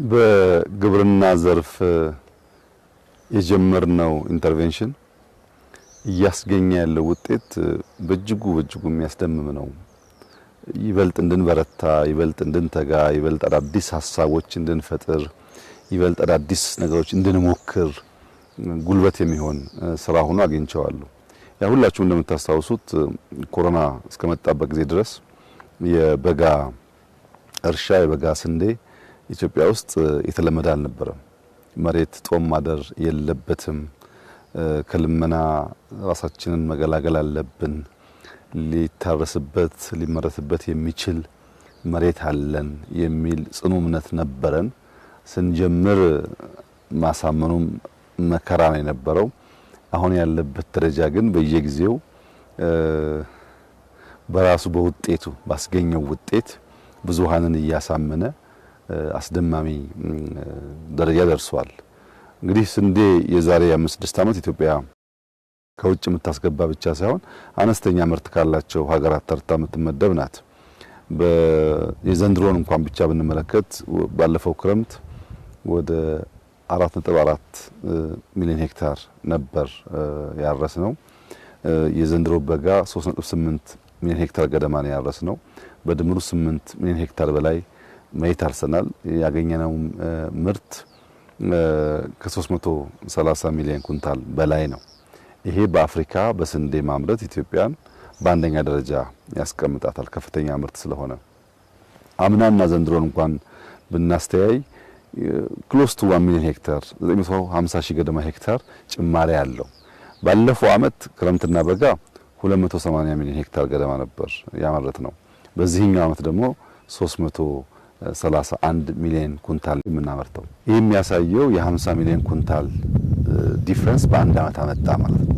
በግብርና ዘርፍ የጀመርነው ኢንተርቬንሽን እያስገኘ ያለው ውጤት በእጅጉ የሚያስደምም ነው። ይበልጥ እንድንበረታ፣ ይበልጥ እንድንተጋ፣ ይበልጥ አዳዲስ ሐሳቦች እንድንፈጥር፣ ይበልጥ አዳዲስ ነገሮች እንድንሞክር ጉልበት የሚሆን ስራ ሆኖ አግኝቼዋለሁ። ያ ሁላችሁም እንደምታስታውሱት ኮሮና እስከመጣበት ጊዜ ድረስ የበጋ እርሻ የበጋ ስንዴ ኢትዮጵያ ውስጥ የተለመደ አልነበረም። መሬት ጦም ማደር የለበትም። ከልመና ራሳችንን መገላገል አለብን። ሊታረስበት ሊመረትበት የሚችል መሬት አለን የሚል ጽኑ እምነት ነበረን። ስንጀምር ማሳመኑም መከራ ነው የነበረው። አሁን ያለበት ደረጃ ግን በየጊዜው በራሱ በውጤቱ ባስገኘው ውጤት ብዙሃንን እያሳመነ አስደማሚ ደረጃ ደርሷል። እንግዲህ ስንዴ የዛሬ 5-6 ዓመት ኢትዮጵያ ከውጭ የምታስገባ ብቻ ሳይሆን አነስተኛ ምርት ካላቸው ሀገራት ተርታ የምትመደብ ናት። የዘንድሮን እንኳን ብቻ ብንመለከት ባለፈው ክረምት ወደ 4.4 ሚሊዮን ሄክታር ነበር ያረስነው። የዘንድሮ በጋ 3.8 ሚሊዮን ሄክታር ገደማ ነው ያረስነው። በድምሩ 8 ሚሊዮን ሄክታር በላይ መሬት አርሰናል። ያገኘነው ምርት ከ330 ሚሊዮን ኩንታል በላይ ነው። ይሄ በአፍሪካ በስንዴ ማምረት ኢትዮጵያን በአንደኛ ደረጃ ያስቀምጣታል፣ ከፍተኛ ምርት ስለሆነ። አምናና ዘንድሮን እንኳን ብናስተያይ ክሎስ ቱ 1 ሚሊዮን ሄክታር 950 ሺህ ገደማ ሄክታር ጭማሪ አለው። ባለፈው አመት ክረምትና በጋ 280 ሚሊዮን ሄክታር ገደማ ነበር ያመረት ነው። በዚህኛው አመት ደግሞ 331 ሚሊዮን ኩንታል የምናመርተው። ይህ የሚያሳየው የ50 ሚሊዮን ኩንታል ዲፍረንስ በአንድ አመት አመጣ ማለት ነው።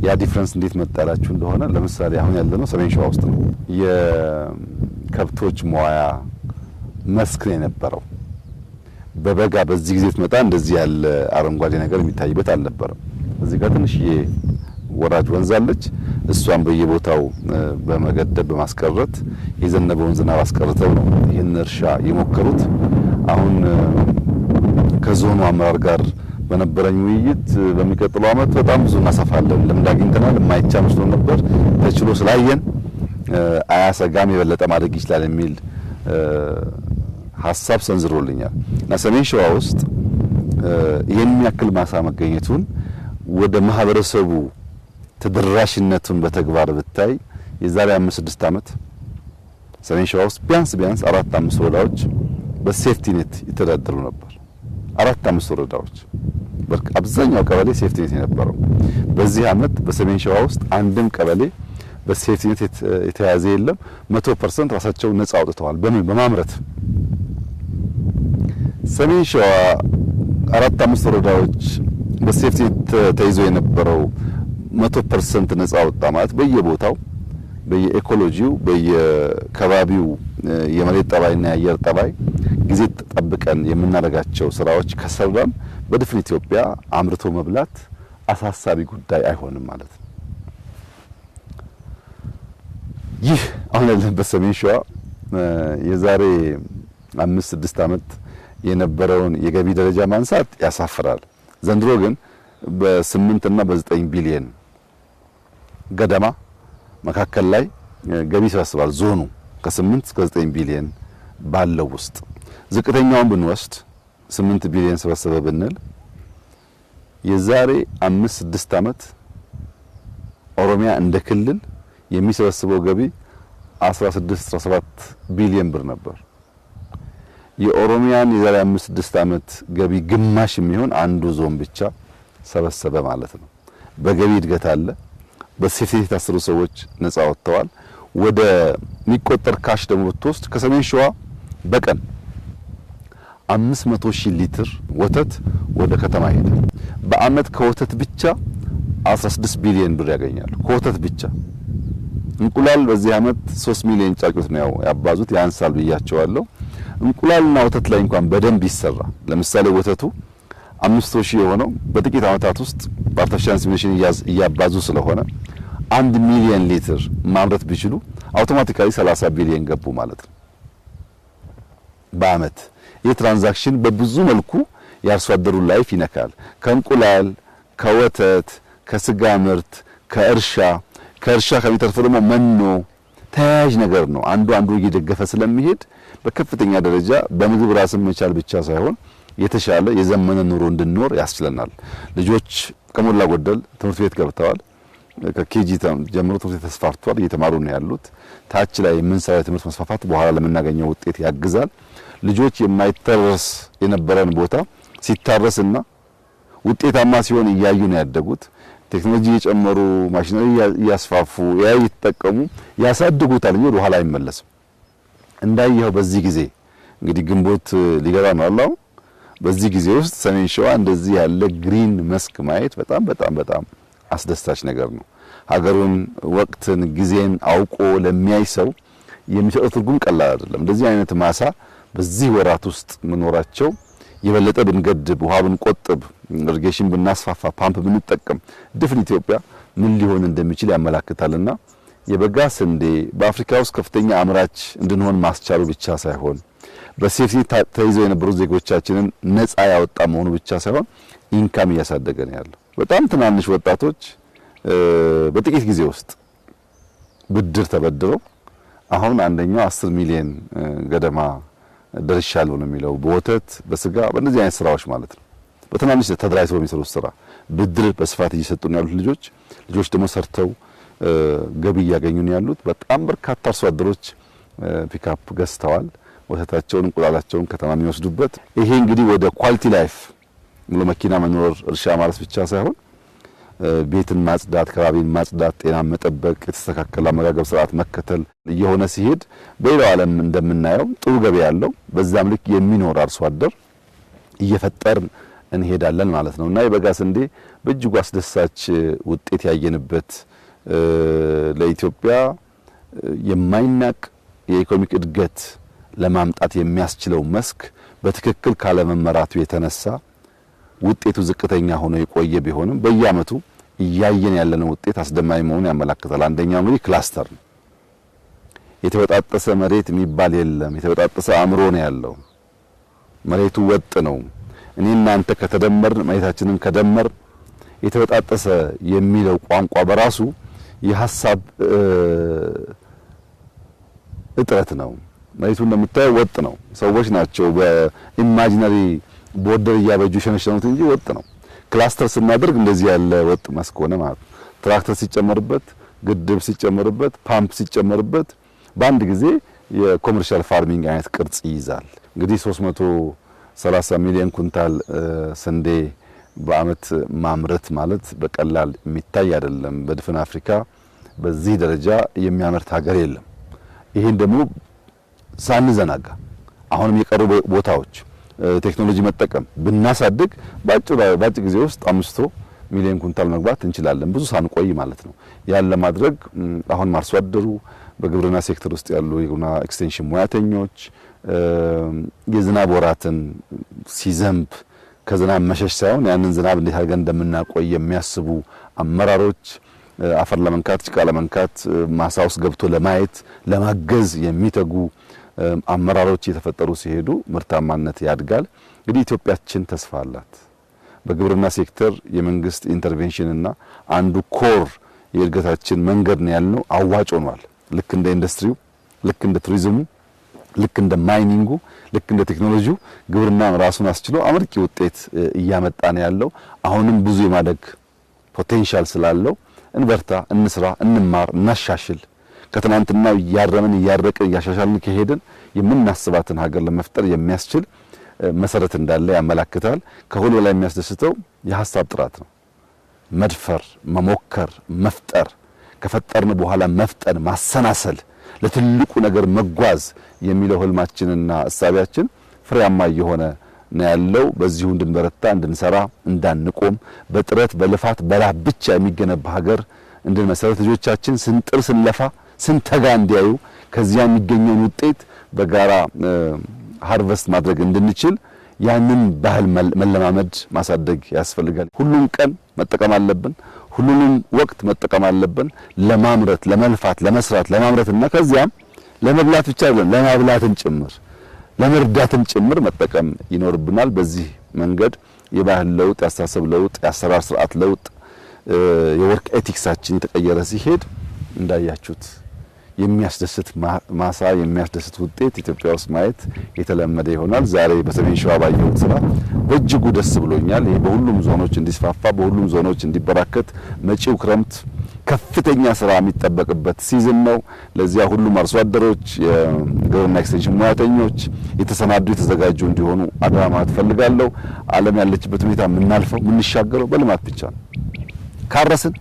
ያ ዲፍረንስ እንዴት መጣላችሁ እንደሆነ ለምሳሌ አሁን ያለነው ሰሜን ሸዋ ውስጥ ነው። የከብቶች መዋያ መስክ ነው የነበረው። በበጋ በዚህ ጊዜ ትመጣ እንደዚህ ያለ አረንጓዴ ነገር የሚታይበት አልነበረም። እዚህ ጋር ትንሽዬ ወራጅ ወንዝ አለች። እሷን በየቦታው በመገደብ በማስቀረት የዘነበውን ዝናብ አስቀርተው ነው ይህን እርሻ የሞከሩት። አሁን ከዞኑ አመራር ጋር በነበረኝ ውይይት በሚቀጥለው አመት በጣም ብዙ እናሰፋለን፣ ልምድ አግኝተናል። የማይቻ መስሎ ነበር፣ ተችሎ ስላየን አያሰጋም፣ የበለጠ ማድረግ ይችላል የሚል ሀሳብ ሰንዝሮልኛል እና ሰሜን ሸዋ ውስጥ ይሄን የሚያክል ማሳ መገኘቱን ወደ ማህበረሰቡ ተደራሽነቱን በተግባር ብታይ የዛሬ 5-6 ዓመት ሰሜን ሸዋ ውስጥ ቢያንስ 4-5 ወረዳዎች በሴፍቲ ኔት ይተዳደሩ ነበር። 4-5 ወረዳዎች አብዛኛው ቀበሌ ሴፍቲ ኔት የነበረው። በዚህ አመት በሰሜን ሸዋ ውስጥ አንድም ቀበሌ በሴፍቲ ኔት የተያዘ የለም። 100% ራሳቸው ነፃ አውጥተዋል። በማምረት ሰሜን ሸዋ 4-5 ወረዳዎች በሴፍቲ ተይዞ የነበረው 100% ነፃ ወጣ ማለት በየቦታው በየኢኮሎጂው በየከባቢው የመሬት ጠባይና የአየር ጠባይ ጊዜ ተጠብቀን የምናደርጋቸው ስራዎች ከሰራን በድፍን ኢትዮጵያ አምርቶ መብላት አሳሳቢ ጉዳይ አይሆንም ማለት ነው። ይህ አሁን ያለንበት ሰሜን ሸዋ የዛሬ 5-6 ዓመት የነበረውን የገቢ ደረጃ ማንሳት ያሳፍራል። ዘንድሮ ግን በ8 እና በ9 ቢሊዮን ገደማ መካከል ላይ ገቢ ይሰበስባል ዞኑ ከ8 እስከ 9 ቢሊዮን ባለው ውስጥ። ዝቅተኛውን ብንወስድ 8 ቢሊዮን ሰበሰበ ብንል የዛሬ 5-6 ዓመት ኦሮሚያ እንደ ክልል የሚሰበስበው ገቢ 16-17 ቢሊዮን ብር ነበር። የኦሮሚያን የዛሬ 5-6 ዓመት ገቢ ግማሽ የሚሆን አንዱ ዞን ብቻ ሰበሰበ ማለት ነው። በገቢ እድገት አለ። በሴፍቲ የታሰሩ ሰዎች ነፃ ወጥተዋል። ወደ የሚቆጠር ካሽ ደግሞ ብትወስድ ከሰሜን ሸዋ በቀን 500,000 ሊትር ወተት ወደ ከተማ ይሄዳል። በአመት ከወተት ብቻ 16 ቢሊዮን ብር ያገኛሉ። ከወተት ብቻ። እንቁላል በዚህ አመት 3 ሚሊዮን ጫጩት ነው ያባዙት፣ ያንሳል ብያቸዋለሁ። እንቁላልና ወተት ላይ እንኳን በደንብ ይሰራ። ለምሳሌ ወተቱ 500,000 የሆነው በጥቂት አመታት ውስጥ በአርቲፊሻል ኢንሴሚኔሽን እያባዙ ስለሆነ 1 ሚሊዮን ሊትር ማምረት ቢችሉ አውቶማቲካሊ 30 ቢሊዮን ገቡ ማለት ነው በአመት። ይህ ትራንዛክሽን በብዙ መልኩ የአርሶ አደሩን ላይፍ ይነካል። ከእንቁላል፣ ከወተት፣ ከስጋ ምርት፣ ከእርሻ ከሚተርፈው ደግሞ መኖ ተያያዥ ነገር ነው። አንዱ እየደገፈ ስለሚሄድ በከፍተኛ ደረጃ በምግብ ራስን መቻል ብቻ ሳይሆን የተሻለ የዘመነ ኑሮ እንድንኖር ያስችለናል። ልጆች ከሞላ ጎደል ትምህርት ቤት ገብተዋል። ከኬጂ ጀምሮ ትምህርት ቤት ተስፋፍቷል፣ እየተማሩ ነው ያሉት። ታች ላይ የምንሰራው የትምህርት መስፋፋት በኋላ ለምናገኘው ውጤት ያግዛል። ልጆች የማይታረስ የነበረን ቦታ ሲታረስና ውጤታማ ሲሆን እያዩ ነው ያደጉት። ቴክኖሎጂ እየጨመሩ ማሽነሪ እያስፋፉ እየተጠቀሙ ያሳድጉታል እንጂ ወደ ኋላ አይመለስም። እንዳየው በዚህ ጊዜ እንግዲህ ግንቦት ሊገባ ነው አላው። በዚህ ጊዜ ውስጥ ሰሜን ሸዋ እንደዚህ ያለ ግሪን መስክ ማየት በጣም አስደሳች ነገር ነው። ሀገሩን፣ ወቅትን፣ ጊዜን አውቆ ለሚያይ ሰው የሚሰጠው ትርጉም ቀላል አይደለም። እንደዚህ አይነት ማሳ በዚህ ወራት ውስጥ መኖራቸው የበለጠ ብንገድብ፣ ውሃ ብንቆጥብ፣ ኢሪጌሽን ብናስፋፋ፣ ፓምፕ ብንጠቀም ድፍን ኢትዮጵያ ምን ሊሆን እንደሚችል ያመላክታልና የበጋ ስንዴ በአፍሪካ ውስጥ ከፍተኛ አምራች እንድንሆን ማስቻሉ ብቻ ሳይሆን በሴፍቲ ተይዘው የነበሩ ዜጎቻችንን ነፃ ያወጣ መሆኑ ብቻ ሳይሆን ኢንካም እያሳደገ ነው ያለው። በጣም ትናንሽ ወጣቶች በጥቂት ጊዜ ውስጥ ብድር ተበድረው አሁን አንደኛው 10 ሚሊዮን ገደማ ደርሻለሁ ነው የሚለው። በወተት በስጋ በእነዚህ አይነት ስራዎች ማለት ነው። በትናንሽ ተደራጅተው የሚሰሩት ስራ ብድር በስፋት እየሰጡ ነው ያሉት ልጆች ደግሞ ሰርተው ገቢ እያገኙ ነው ያሉት። በጣም በርካታ አርሶ አደሮች ፒክአፕ ገዝተዋል። ወተታቸውን እንቁላላቸውን ከተማ የሚወስዱበት። ይሄ እንግዲህ ወደ ኳሊቲ ላይፍ ሙሉ መኪና መኖር እርሻ ማለት ብቻ ሳይሆን ቤትን ማጽዳት፣ ከባቢን ማጽዳት፣ ጤና መጠበቅ፣ የተስተካከለ አመጋገብ ስርዓት መከተል እየሆነ ሲሄድ በሌላው ዓለም እንደምናየው ጥሩ ገበያ ያለው በዛም ልክ የሚኖር አርሶ አደር እየፈጠርን እንሄዳለን ማለት ነውና የበጋ ስንዴ በእጅጉ አስደሳች ውጤት ያየንበት ለኢትዮጵያ የማይናቅ የኢኮኖሚክ እድገት ለማምጣት የሚያስችለው መስክ በትክክል ካለመመራቱ የተነሳ ውጤቱ ዝቅተኛ ሆኖ የቆየ ቢሆንም በየዓመቱ እያየን ያለነው ውጤት አስደማሚ መሆኑን ያመለክታል። አንደኛው እንግዲህ ክላስተር ነው። የተበጣጠሰ መሬት የሚባል የለም። የተበጣጠሰ አእምሮ ነው ያለው። መሬቱ ወጥ ነው። እኔ እናንተ ከተደመርን መሬታችንን ከደመር የተበጣጠሰ የሚለው ቋንቋ በራሱ የሐሳብ እጥረት ነው። መሬቱ እንደምታየው ወጥ ነው። ሰዎች ናቸው በኢማጂነሪ ቦርደር እያበጁ ሸነሸኑት እንጂ ወጥ ነው። ክላስተር ስናደርግ እንደዚህ ያለ ወጥ መስክ ሆነ ማለት ነው። ትራክተር ሲጨመርበት፣ ግድብ ሲጨመርበት፣ ፓምፕ ሲጨመርበት በአንድ ጊዜ የኮመርሻል ፋርሚንግ አይነት ቅርጽ ይይዛል። እንግዲህ 330 ሚሊዮን ኩንታል ስንዴ በአመት ማምረት ማለት በቀላል የሚታይ አይደለም። በድፍን አፍሪካ በዚህ ደረጃ የሚያመርት ሀገር የለም። ይሄን ደግሞ ሳንዘናጋ አሁንም የቀሩ ቦታዎች ቴክኖሎጂ መጠቀም ብናሳድግ ባጭር ጊዜ ውስጥ 500 ሚሊዮን ኩንታል መግባት እንችላለን፣ ብዙ ሳንቆይ ማለት ነው። ያን ለማድረግ አሁን አርሶ አደሩ በግብርና ሴክተር ውስጥ ያሉ የግብርና ኤክስቴንሽን ሙያተኞች የዝናብ ወራትን ሲዘንብ ከዝናብ መሸሽ ሳይሆን ያንን ዝናብ እንዴት አድርገን እንደምናቆይ የሚያስቡ አመራሮች፣ አፈር ለመንካት ጭቃ ለመንካት ማሳ ውስጥ ገብቶ ለማየት ለማገዝ የሚተጉ አመራሮች የተፈጠሩ ሲሄዱ ምርታማነት ያድጋል። እንግዲህ ኢትዮጵያችን ተስፋ አላት። በግብርና ሴክተር የመንግስት ኢንተርቬንሽን እና አንዱ ኮር የእድገታችን መንገድ ነው ያልነው አዋጭ ሆኗል። ልክ እንደ ኢንዱስትሪው፣ ልክ እንደ ቱሪዝሙ፣ ልክ እንደ ማይኒንጉ፣ ልክ እንደ ቴክኖሎጂው ግብርና ራሱን አስችሎ አመርቂ ውጤት እያመጣ ነው ያለው። አሁንም ብዙ የማደግ ፖቴንሻል ስላለው እንበርታ፣ እንስራ፣ እንማር፣ እናሻሽል። ከትናንትና ያረምን እያረቅን እያሻሻልን ከሄድን የምናስባትን ሀገር ለመፍጠር የሚያስችል መሰረት እንዳለ ያመላክታል። ከሁሉ በላይ የሚያስደስተው የሐሳብ ጥራት ነው። መድፈር፣ መሞከር፣ መፍጠር፣ ከፈጠርን በኋላ መፍጠን፣ ማሰናሰል፣ ለትልቁ ነገር መጓዝ የሚለው ህልማችንና እሳቢያችን ፍሬያማ እየሆነ ነው ያለው። በዚሁ እንድንበረታ፣ እንድንሰራ፣ እንዳንቆም በጥረት በልፋት በላብ ብቻ የሚገነባ ሀገር እንድንመሰረት ልጆቻችን ስንጥር ስንለፋ ስንተጋ እንዲያዩ ከዚያ የሚገኘውን ውጤት በጋራ ሃርቨስት ማድረግ እንድንችል ያንን ባህል መለማመድ ማሳደግ ያስፈልጋል። ሁሉም ቀን መጠቀም አለብን። ሁሉንም ወቅት መጠቀም አለብን። ለማምረት፣ ለመልፋት፣ ለመስራት፣ ለማምረትና ከዚያም ለመብላት ብቻ አይደለም ለማብላትም ጭምር ለመርዳትም ጭምር መጠቀም ይኖርብናል። በዚህ መንገድ የባህል ለውጥ፣ የአስተሳሰብ ለውጥ፣ የአሰራር ስርዓት ለውጥ፣ የወርክ ኤቲክሳችን የተቀየረ ሲሄድ እንዳያችሁት የሚያስደስት ማሳ የሚያስደስት ውጤት ኢትዮጵያ ውስጥ ማየት የተለመደ ይሆናል። ዛሬ በሰሜን ሸዋ ባየሁት ስራ በእጅጉ ደስ ብሎኛል። ይሄ በሁሉም ዞኖች እንዲስፋፋ በሁሉም ዞኖች እንዲበራከት መጪው ክረምት ከፍተኛ ስራ የሚጠበቅበት ሲዝን ነው። ለዚያ ሁሉም አርሶ አደሮች፣ የግብርና ኤክስቴንሽን ሙያተኞች የተሰናዱ የተዘጋጁ እንዲሆኑ አደራ ማለት ፈልጋለሁ። ዓለም ያለችበት ሁኔታ የምናልፈው የምንሻገረው በልማት ብቻ ነው። ካረስን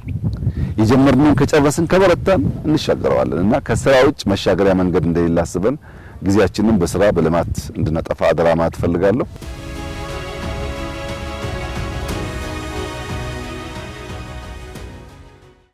የጀመርነውን ከጨረስን ከበረታን እንሻገረዋለን እና ከስራ ውጭ መሻገሪያ መንገድ እንደሌለ አስበን ጊዜያችንን በስራ በልማት እንድናጠፋ አደራ ማለት ፈልጋለሁ።